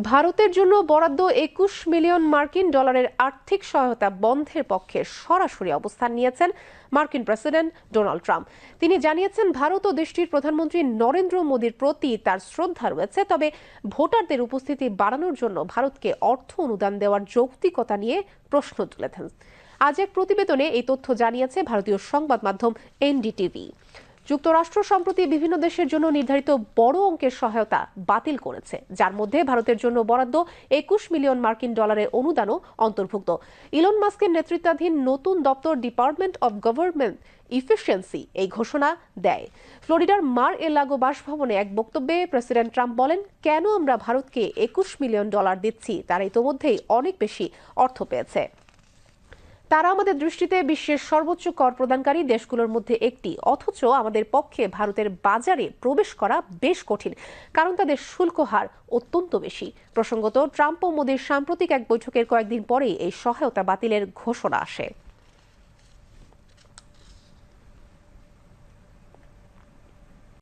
ভারতের জন্য বরাদ্দ ২১ মিলিয়ন মার্কিন ডলারের আর্থিক সহায়তা বন্ধের পক্ষে সরাসরি অবস্থান নিয়েছেন মার্কিন প্রেসিডেন্ট ডোনাল্ড ট্রাম্প। তিনি জানিয়েছেন, ভারত ও দেশটির প্রধানমন্ত্রী নরেন্দ্র মোদীর প্রতি তার শ্রদ্ধা রয়েছে, তবে ভোটারদের উপস্থিতি বাড়ানোর জন্য ভারতকে অর্থ অনুদান দেওয়ার যৌক্তিকতা নিয়ে প্রশ্ন তুলেছেন। আজ এক প্রতিবেদনে এই তথ্য জানিয়েছে ভারতীয় সংবাদ মাধ্যম এনডিটিভি। যুক্তরাষ্ট্র সম্প্রতি বিভিন্ন দেশের জন্য নির্ধারিত বড় অঙ্কের সহায়তা বাতিল করেছে, যার মধ্যে ভারতের জন্য বরাদ্দ ২১ মিলিয়ন মার্কিন ডলারের অনুদানও অন্তর্ভুক্ত। ইলন মাস্কের নেতৃত্বাধীন নতুন দপ্তর ডিপার্টমেন্ট অব গভর্নমেন্ট ইফিসিয়েন্সি এই ঘোষণা দেয়। ফ্লোরিডার মার এ লাগো বাসভবনে এক বক্তব্যে প্রেসিডেন্ট ট্রাম্প বলেন, কেন আমরা ভারতকে ২১ মিলিয়ন ডলার দিচ্ছি, তারা ইতোমধ্যেই অনেক বেশি অর্থ পেয়েছে। তারা আমাদের দৃষ্টিতে বিশ্বের সর্বোচ্চ কর প্রদানকারী দেশগুলোর মধ্যে একটি, অথচ আমাদের পক্ষে ভারতের বাজারে প্রবেশ করা বেশ কঠিন, কারণ তাদের শুল্ক হার অত্যন্ত বেশি। প্রসঙ্গত, ট্রাম্প ও মোদির সাম্প্রতিক এক বৈঠকের কয়েকদিন পরেই এই সহায়তা বাতিলের ঘোষণা আসে।